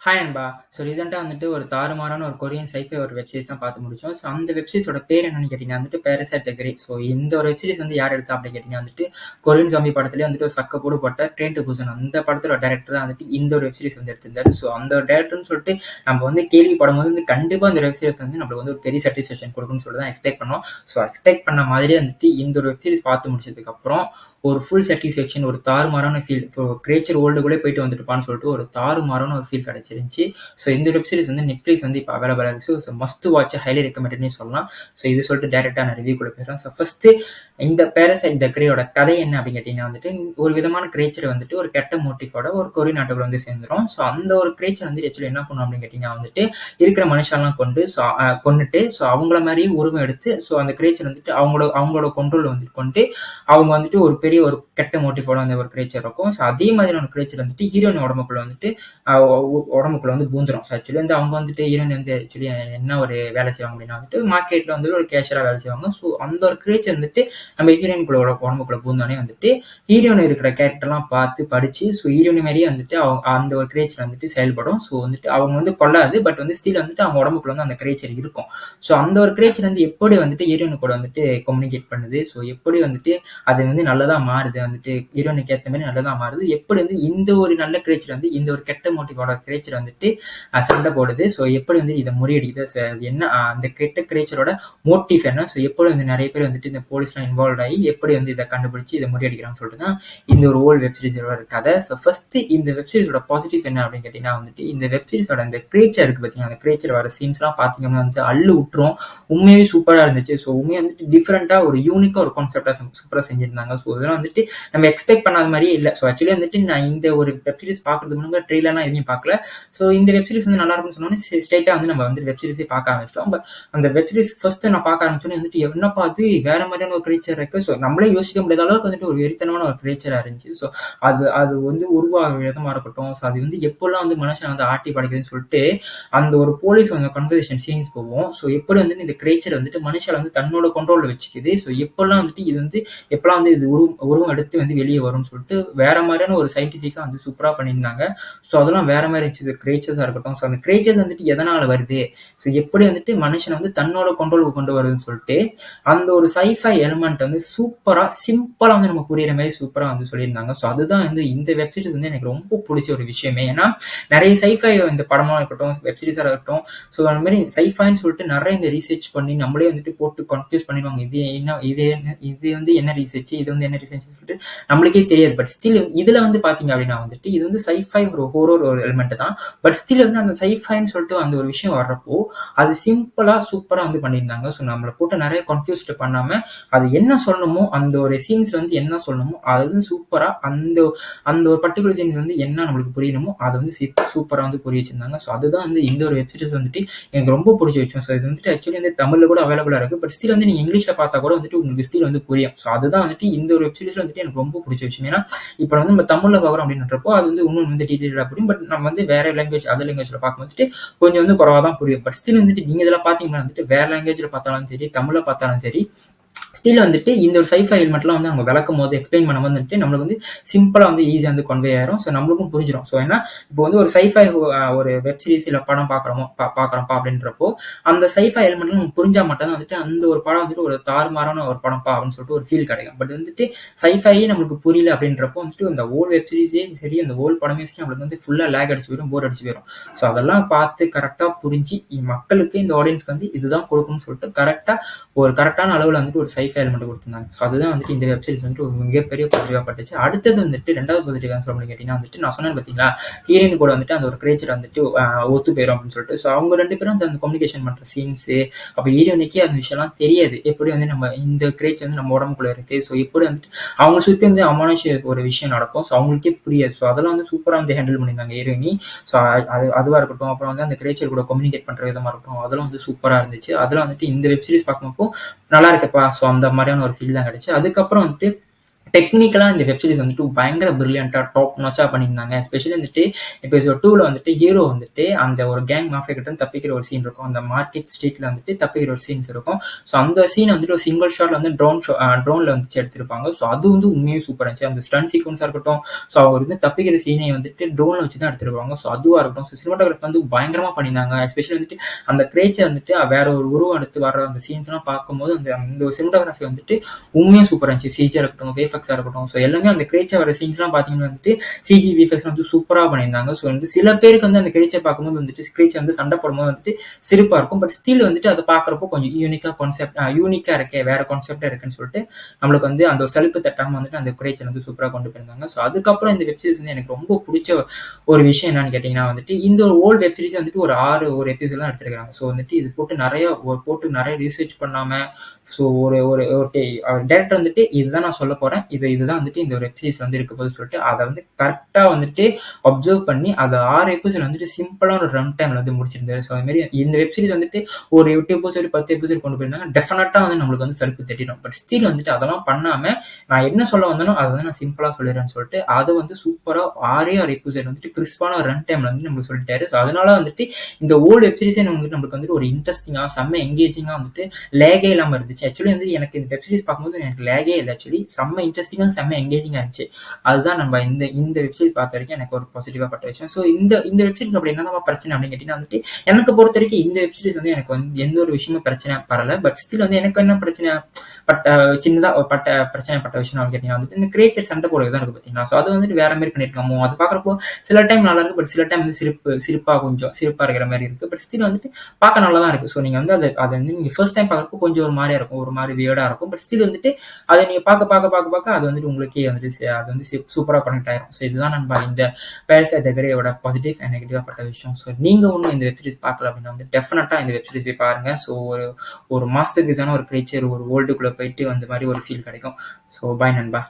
Hi அன்பா. ரீசென்ட்டா வந்துட்டு ஒரு தாறுமாறான ஒரு கொரியன் சைஃபை ஒரு வெப் சீரிஸ் தான் பார்த்து முடிச்சோம். அந்த வெப் சீரிஸோட பேர் என்னன்னு கேட்டீங்கன்னா வந்துட்டு பேரசைட் த கிரே. இந்த ஒரு வெப் சீரிஸ் வந்து யார் எடுத்தா அப்படின்னு கேட்டீங்கன்னா வந்துட்டு, கொரியன் ஜாம்பி படத்திலேயே வந்துட்டு ஒரு சக்கப்போடு போட்ட ட்ரெயின் டு புசான் அந்த படத்தோட டைரக்டர் தான் வந்துட்டு இந்த ஒரு வெப் சீரிஸ் வந்து எடுத்திருந்தாரு. அந்த ஒரு டைரக்டர்ன்னு சொல்லிட்டு நம்ம வந்து கேள்விப்படும்போது வந்து கண்டிப்பா அந்த வெப் சீரிஸ் வந்து நம்மளுக்கு வந்து ஒரு பெரிய சாட்டிஸ்ஃபேக்ஷன் குடுக்கும்னு சொல்லிட்டு தான் எக்ஸ்பெக்ட் பண்ணோம். எக்ஸ்பெக்ட் பண்ண மாதிரியே வந்துட்டு இந்த ஒரு வெப் சீரிஸ் பார்த்து முடிச்சதுக்கப்புறம் ஒரு ஃபுல் சாட்டிஸ்ஃபேக்ஷன், ஒரு தாறுமாறான ஃபீல். இப்போ கிரியேச்சர் வேர்ல்டுக்குள்ளே போயிட்டு வந்துருப்பான்னு சொல்லிட்டு ஒரு தாறுமாறான ஒரு ஃபீல் கிடைச்சிருந்துச்சு. இந்த வெப் சீரிஸ் வந்து நெட்ஃப்ளிக்ஸ் வந்து இப்போ அவைலபிளா இருக்கு. மஸ்ட் வாட்ச், ஹைலி ரெக்கமெண்டட்னே சொல்லலாம். இது சொல்லிட்டு டைரக்டா நான் ரிவ்யூக்குள்ள போயிடுறேன். ஃபர்ஸ்ட் இந்த பேரசைட் த கிரேயோட கதை என்ன அப்படின்னு கேட்டீங்கன்னா வந்துட்டு, ஒரு விதமான கிரியேச்சர் வந்துட்டு ஒரு கெட்ட மோட்டிஃபோட ஒரு கொரியன் நாட்டுக்குள்ள வந்து சேர்ந்துரும். அந்த ஒரு கிரியேச்சர் வந்து ஆக்சுவலி என்ன பண்ணும் அப்படின்னு கேட்டீங்கன்னா வந்துட்டு, இருக்கிற மனுஷெல்லாம் கொன்னுட்டு அவங்கள மாதிரியே உருவம் எடுத்து அந்த கிரியேச்சர் வந்துட்டு அவங்களோட கண்ட்ரோல் வந்து கொண்டு அவங்க வந்துட்டு ஒரு பெரிய ஒரு கெட்ட மோட்டிவோட அந்த ஒரு கிரியேச்சர் இருக்கும். அதே மாதிரியான கிரியேச்சர் வந்துட்டு ஹீரோயின் உடம்புக்குள்ள வந்துட்டு உடம்புக்குள்ள வந்து பூந்துரும். ஆக்சுவலி வந்து அவங்க வந்துட்டு ஹீரோயின் வந்து ஆக்சுவலி என்ன ஒரு வேலை செய்வாங்க அப்படின்னா வந்துட்டு மார்க்கெட்ல வந்து ஒரு கேஷியரா வேலை செய்வாங்க. அந்த ஒரு கிரியேச்சர் வந்துட்டு நம்ம ஹீரோயின்குள்ள உடம்புக்குள்ள பூந்தோடனே வந்துட்டு ஹீரோயின் இருக்கிற கேரக்டர்லாம் பார்த்து படிச்சு ஹீரோயின் மாதிரியே வந்துட்டு அந்த ஒரு கிரியேச்சர் வந்துட்டு செயல்படும். வந்துட்டு அவங்க வந்து கொள்ளாது, பட் வந்து ஸ்டில் வந்துட்டு அவங்க உடம்புக்குள்ள வந்து அந்த கிரியேச்சர் இருக்கும். அந்த ஒரு கிரியேச்சர் வந்து எப்படி வந்துட்டு ஹீரோயின் கூட வந்துட்டு கம்யூனிகேட் பண்ணுது, எப்படி வந்துட்டு அது வந்து நல்லதா மாறுது, வந்துட்டு ஹீரோயினுக்கு ஏற்ற மாதிரி நல்லதா மாறுது, எப்படி வந்து இந்த ஒரு நல்ல கிரியேச்சர் வந்து இந்த ஒரு கெட்ட மோட்டிவோட கிரியேச்சர் வந்துட்டு சண்டை போடுது, எப்படி வந்து இதை முறியடிக்குது, என்ன அந்த கெட்ட கிரியேச்சரோட மோட்டிவ் என்ன, எப்படி வந்து நிறைய பேர் வந்துட்டு இந்த போலீஸ்லாம் இன்வால்வ் ஆகி எப்படி வந்து இதை கண்டுபிடிச்சு இதை முறியடிக்கிறான்னு சொல்லிட்டு தான் இந்த ஒரு ஓல்டு வெப் சீரிஸோட கதை. ஃபர்ஸ்ட் இந்த வெப் சீரிஸோட பாசிட்டிவ் என்ன அப்படின்னு கேட்டீங்கன்னா வந்துட்டு, இந்த வெப் சீரிஸோட அந்த கிரியேச்சர் இருக்கு பார்த்தீங்கன்னா, அந்த கிரியேச்சர் வர சீன்ஸ்லாம் பார்த்தீங்கன்னா வந்து அள்ளு விட்டுரும். உண்மையாவே சூப்பராக இருந்துச்சு. உண்மையாக வந்துட்டு டிஃப்ரெண்ட்டாக ஒரு யூனிக்காக ஒரு கான்செப்டாக சூப்பராக செஞ்சிருந்தாங்க. இதெல்லாம் வந்துட்டு நம்ம எக்ஸ்பெக்ட் பண்ணாத மாதிரியே இல்லை. ஆக்சுவலி வந்துட்டு நான் இந்த ஒரு வெப் சீரிஸ் பார்க்கறதுக்கு முன்னாடி ட்ரெயிலர்லாம் எதையும் பார்க்கல. இந்த வெப் சீரிஸ் வந்து நல்லா இருக்கும்னு சொன்னோன்னே ஸ்ட்ரைட்டாக வந்து நம்ம வந்து வெப் சீரிஸே பார்க்க ஆரம்பிச்சிட்டோம். பட் அந்த வெப் சீரிஸ் ஃபர்ஸ்ட் நான் பார்க்க ஆரம்பிச்சோன்னே வந்துட்டு என்னப்பா அது வேற மாதிரியான ஒரு கிரியேச்சர் இருக்கு. நம்மளே யோசிக்க முடியாத அளவுக்கு வந்துட்டு ஒரு வெறித்தனமான ஒரு கிரியேச்சராக இருந்துச்சு. அது வந்து உருவாக விதமாக இருக்கட்டும், அது வந்து எப்பெல்லாம் வந்து மனுஷன் வந்து ஆட்டி படைக்குதுன்னு சொல்லிட்டு அந்த ஒரு போலீஸ் வந்து கன்வர்சேஷன் சீன்ஸ் போவோம். எப்படி வந்து இந்த கிரியேச்சர் வந்துட்டு மனுஷன் வந்து தன்னோட கண்ட்ரோல்ல வச்சுக்குது, எப்பெல்லாம் வந்துட்டு இது வந்து எப்பெல்லாம் வந்து இது உருவம் எடுத்து வந்து வெளியே வரும்னு சொல்லிட்டு வேற மாதிரியான ஒரு சயின்டிஃபிக்கா வந்து சூப்பரா பண்ணியிருந்தாங்க. அதெல்லாம் வேற மாதிரி இருந்துச்சு. கிரியேச்சர்ஸா இருக்கட்டும், அந்த கிரியேச்சர்ஸ் வந்துட்டு எதனால வருது, எப்படி வந்துட்டு மனுஷனை வந்து தன்னோட கண்ட்ரோலுக்கு கொண்டு வருதுன்னு சொல்லிட்டு அந்த ஒரு சைஃபை எலிமெண்ட் வந்து சூப்பரா சிம்பிளா வந்து நம்ம புரியுற மாதிரி சூப்பரா வந்து சொல்லியிருந்தாங்க. அதுதான் வந்து இந்த வெப் சீரிஸ் வந்து எனக்கு ரொம்ப பிடிச்ச ஒரு விஷயமே. ஏன்னா நிறைய சைஃபை இந்த படமா இருக்கட்டும், வெப் சீரிஸா இருக்கட்டும், அந்த மாதிரி சைஃபைன்னு சொல்லிட்டு நிறைய இந்த ரீசர்ச் பண்ணி நம்மளே வந்துட்டு போட்டு கன்ஃபியூஸ் பண்ணிடுவாங்க. இது வந்து என்ன ரீசர்ச், இது வந்து என்ன ரிசர்ச் சொல்லிட்டு நம்மளுக்கே தெரியாது. பட் ஸ்டில் இதுல வந்து பாத்தீங்க அப்படின்னா வந்துட்டு இது வந்து சைஃபை ஒரு ஹோரர் ஒரு எலிமெண்ட் தான். பட் ஸ்டில் வந்து அந்த சைஃபைன்னு சொல்லிட்டு அந்த ஒரு விஷயம் வர்றப்போ அது சிம்பிளா சூப்பரா வந்து பண்ணியிருந்தாங்க. நம்மளை போட்டு நிறைய கன்ஃபியூஸ்ட் பண்ணாம அது என்ன சொல்லணுமோ அந்த ஒரு சீன்ஸ்ல வந்து என்ன சொல்லணுமோ அது வந்து சூப்பரா அந்த அந்த ஒரு பர்டிகுலர் சீன்ஸ் வந்து என்ன நம்மளுக்கு புரியணுமோ அதை வந்து சூப்பரா வந்து புரிய வச்சிருந்தாங்க. அதுதான் வந்து இந்த ஒரு வெப் சீரிஸ் வந்துட்டு எனக்கு ரொம்ப பிடிச்ச விஷயம். இது வந்துட்டு ஆக்சுவலி வந்து தமிழ்ல கூட அவைலபிளா இருக்கு. பட் ஸ்டில் வந்து நீங்க இங்கிலீஷ்ல பார்த்தா கூட வந்துட்டு உங்களுக்கு ஸ்டில் வந்து புரியும். அதுதான் வந்துட்டு இந்த ஒரு வெப் சீரிஸ்ல வந்துட்டு எனக்கு ரொம்ப பிடிச்ச விஷயம். ஏன்னா இப்ப வந்து நம்ம தமிழ்ல பாக்குறோம் அப்படின்றப்போ அது வந்து இன்னும் வந்து டீடைலா புரியும். பட் நம்ம வந்து வேற லாங்குவேஜ் அதர் லாங்குவேஜ்ல பார்க்கும் வந்துட்டு கொஞ்சம் வந்து குறவா தான் புரியும். பட் ஸ்டில் வந்துட்டு நீங்க இதெல்லாம் பாத்தீங்கன்னா வந்துட்டு வேற லாங்குவேஜ்ல பார்த்தாலும் சரி, தமிழ்ல பார்த்தாலும் சரி, ஸ்டில் வந்துட்டு இந்த ஒரு சைஃபை எலிமெண்ட்லாம் வந்து அவங்க விளக்கும் போது எக்ஸ்பிளைன் பண்ணும் போது வந்துட்டு நம்மளுக்கு வந்து சிம்பிளா வந்து ஈஸியா வந்து கன்வே ஆயிரும். நம்மளுக்கும் புரிஞ்சிடும். ஏன்னா இப்போ வந்து ஒரு சைஃபை ஒரு வெப் சீரிஸ் இல்ல படம் பாக்குறோம்ப்பா அப்படின்றப்போ அந்த சைஃபை எலிமெண்ட் நமக்கு புரிஞ்சா மட்டும் வந்துட்டு அந்த ஒரு படம் வந்துட்டு ஒரு தாறுமாறான ஒரு படம்ப்பா அப்படின்னு சொல்லிட்டு ஒரு ஃபீல் கிடைக்கும். பட் வந்துட்டு சைஃபையே நம்மளுக்கு புரியல அப்படின்றப்போ வந்துட்டு அந்த ஓல்டு வெப் சீரிஸே சரி, அந்த ஓல்டு படமே சரி, நம்மளுக்கு வந்து ஃபுல்லா லேக் அடிச்சு போயிடும், போர் அடிச்சு போயிடும். அதெல்லாம் பார்த்து கரெக்டா புரிஞ்சு மக்களுக்கு இந்த ஆடியன்ஸ்க்கு வந்து இதுதான் கொடுக்கணும்னு சொல்லிட்டு கரெக்டான அளவுல வந்துட்டு ஒரு சைஃபை எலிமெண்ட் கொடுத்திருந்தாங்க. அதுதான் வந்துட்டு இந்த வெப் சீரிஸ் வந்துட்டு ஒரு மிகப்பெரிய பாசிட்டிவா பட்டுச்சு. அடுத்தது வந்துட்டு ரெண்டாவது பாசிட்டிவ் சொல்ல முடியும் கேட்டீங்கன்னா வந்துட்டு நான் சொன்னேன் பாத்தீங்களா, ஹீரோயின் கூட வந்துட்டு அந்த ஒரு கிரியேச்சர் வந்துட்டு ஒத்து போயிடும் அப்படின்னு சொல்லிட்டு அவங்க ரெண்டு பேரும் அந்த கம்யூனிகேஷன் பண்ற சீன்ஸ், அப்ப ஹீரோயினுக்கே அந்த விஷயம்லாம் தெரியாது. எப்படி வந்து நம்ம இந்த கிரியேச்சர் வந்து நம்ம உடம்புக்குள்ள இருக்கு, எப்படி வந்துட்டு அவங்க சுத்தி வந்து அமானுஷ ஒரு விஷயம் நடக்கும். அவங்களுக்கே புரியாது. அதெல்லாம் வந்து சூப்பரா வந்து ஹேண்டில் பண்ணியிருந்தாங்க ஹீரோயினி. அதுவா இருக்கட்டும், அப்புறம் வந்து அந்த கிரியேச்சர் கூட கம்யூனிகேட் பண்ற விதமா இருக்கட்டும், அதெல்லாம் வந்து சூப்பரா இருந்துச்சு. அதெல்லாம் வந்துட்டு இந்த வெப் சீரிஸ் பார்க்கும்போது நல்லா இருக்குப்பா. அந்த மாதிரியான ஒரு ஃபீல் தான் கிடைச்சு. அதுக்கப்புறம் வந்துட்டு டெக்னிக்கலா இந்த வெப் சீரிஸ் வந்துட்டு பயங்கர பிரில்லியன்ட்டா டாப் நாச்சா பண்ணியிருந்தாங்க. எஸ்பெஷலி வந்துட்டு எபிசோட் 2ல வந்துட்டு ஹீரோ வந்துட்டு அந்த ஒரு கேங் மாஃபியா கிட்ட இருந்து தப்பிக்கிற ஒரு சீன் இருக்கும். அந்த மார்க்கெட் ஸ்ட்ரீட்ல வந்துட்டு தப்பிக்கிற ஒரு சீன்ஸ் இருக்கும். ஸோ அந்த சீன் வந்துட்டு ஒரு சிங்கிள் ஷாட்ல வந்து ட்ரோன்ல வந்துட்டு எடுத்திருப்பாங்க. ஸோ அது வந்து உண்மையே சூப்பரா இருந்துச்சு. அந்த ஸ்டன் சீக்வன்ஸா இருக்கட்டும், ஸோ அவர் வந்து தப்பிக்கிற சீனை வந்துட்டு ட்ரோன்ல வச்சு தான் எடுத்திருப்பாங்க. ஸோ அதுவா இருக்கட்டும், ஸோ சினிமாட்டோகிராஃபி வந்து பயங்கரமா பண்ணியிருந்தாங்க. எஸ்பெஷலி வந்துட்டு அந்த கிரேச்சர் வந்துட்டு வேற ஒரு உருவம் எடுத்து வர அந்த சீன்ஸ் எல்லாம் பார்க்கும்போது அந்த அந்த சினிமாட்டோகிராஃபி வந்துட்டு உண்மையா சூப்பரா இருந்துச்சு. சிஜியா இருக்கட்டும், விஎஃப்எக்ஸா இருக்கட்டும், ஸோ எல்லாமே அந்த கிரேச்சர் வர சீன்ஸ்லாம் பார்த்தீங்கன்னா வந்துட்டு சிஜி விஎஃப்எக்ஸ் வந்து சூப்பரா பண்ணியிருந்தாங்க. ஸோ வந்து சில பேருக்கு வந்து அந்த கிரேச்சர் பார்க்கும்போது வந்துட்டு கிரேச்சர் வந்து சண்டை போடும்போது வந்துட்டு சிரிப்பா இருக்கும். பட் ஸ்டில் வந்துட்டு அதை பார்க்குறப்போ கொஞ்சம் யூனிக்கா இருக்கே, வேற கான்செப்டா இருக்குன்னு சொல்லிட்டு நம்மளுக்கு வந்து அந்த ஒரு சலிப்பு தட்டாம வந்துட்டு அந்த கிரேச்சர் வந்து சூப்பரா கொண்டு போயிருந்தாங்க. ஸோ அதுக்கப்புறம் இந்த வெப் சீரிஸ் வந்து எனக்கு ரொம்ப பிடிச்ச ஒரு விஷயம் என்னன்னு கேட்டீங்கன்னா வந்துட்டு இந்த ஒரு ஓல்டு வெப் சீரிஸ் வந்துட்டு ஒரு எபிசோட் தான் எடுத்திருக்காங்க. ஸோ வந்துட்டு இது போட்டு நிறைய ரிசர்ச் பண்ணாம, ஸோ ஒரு ஒரு டேரக்டர் வந்துட்டு இதுதான் நான் சொல்ல போறேன், இதுதான் வந்துட்டு இந்த ஒரு வெப் சீரிஸ் வந்து இருக்க போது சொல்லிட்டு அதை வந்து கரெக்டா வந்துட்டு அப்சர்வ் பண்ணி அதை 6 எபிசோட் வந்துட்டு சிம்பிளான ஒரு ரன் டைம்ல வந்து முடிச்சிருந்தாரு. ஸோ அது மாதிரி இந்த வெப் சீரிஸ் வந்துட்டு ஒரு 8 எபிசோடு 10 எபிசோடு கொண்டு போயிருந்தாங்க. டெஃபினட்டா வந்து நம்மளுக்கு வந்து சலிப்பு தட்டிடும். பட் ஸ்டில் வந்துட்டு அதெல்லாம் பண்ணாம நான் என்ன சொல்ல வந்தனோ அதை வந்து நான் சிம்பிளா சொல்லிடுறேன்னு சொல்லிட்டு அதை வந்து சூப்பரா 6 எபிசோட் வந்துட்டு கிறிஸ்பான ஒரு ரன் டைம்ல வந்து நம்மளுக்கு சொல்லிட்டாரு. ஸோ அதனால வந்துட்டு இந்த ஓல்டு வெப் சீரிஸே வந்துட்டு நம்மளுக்கு வந்துட்டு ஒரு இன்ட்ரெஸ்டிங்கா செம்ம எங்கேஜிங்கா வந்துட்டு லேகே இல்லாம இருந்துச்சு. ஆக்சுவலி வந்து எனக்கு இந்த வெப் சீரிஸ் பார்க்கும்போது எனக்கு லேகே இல்லை. ஆக்சுவலி செம்ம இன்ட்ரெஸ்டிங்கா செம்ம எங்கேஜிங்கா இருந்துச்சு. அதுதான் நம்ம இந்த வெப் சீரிஸ் பார்த்த வரைக்கும் எனக்கு ஒரு பாசிட்டிவா பட்ட விஷயம். ஸோ இந்த வெப் சீரிஸ் அப்படி என்னதான் பிரச்சனை அப்படின்னு கேட்டீங்கன்னா வந்துட்டு எனக்கு பொறுத்த வரைக்கும் இந்த வெப் சீரிஸ் வந்து எனக்கு வந்து எந்த ஒரு விஷயமும் பிரச்சனை பரல. பட் ஸ்டில் வந்து எனக்கு என்ன பிரச்சனை சின்னதா ஒரு பிரச்சனைப்பட்ட விஷயம் கேட்டீங்கன்னா வந்துட்டு இந்த கிரேச்சர் சண்டை போடுறது தான் இருக்கு பார்த்தீங்களா. ஸோ அது வந்துட்டு வேற மாதிரி பண்ணிருக்காமோ அது பார்க்குறப்போ சில டைம் நல்லா இருக்கு. பட் சில டைம் வந்து சிரிப்பா இருக்கிற மாதிரி இருக்கு. பட் ஸ்டில் வந்துட்டு பார்க்க நல்லா தான் இருக்கு. ஸோ நீங்க வந்து அதை வந்து நீங்க ஃபர்ஸ்ட் டைம் பார்க்குறப்போ கொஞ்சம் ஒரு மாதிரியா இருக்கும், ஒரு மாதிரி வியர்டா இருக்கும். பட் ஸ்டில் வந்துட்டு அதை நீங்க பார்க்க அது வந்துட்டு உங்களுக்கே வந்துட்டு அது வந்து சூப்பரா கனெக்ட் ஆயிரும். ஸோ இதுதான் நம்ம இந்த பேரசைட் தி கிரேயோட பாசிட்டிவ் அண்ட் நெகட்டிவா பட்ட விஷயம். ஸோ நீங்க ஒன்றும் இந்த வெப் சீரிஸ் பார்க்கல அப்படின்னா வந்து டெஃபினட்டா இந்த வெப் சீரிஸ் போய் பாருங்க. ஸோ ஒரு மாஸ்டர் பீஸான ஒரு கிரேச்சர் ஒரு வேர்ல்டுக்குள்ள போயிட்டு வந்த மாதிரி ஒரு ஃபீல் கிடைக்கும். ஸோ பாய் நண்பா.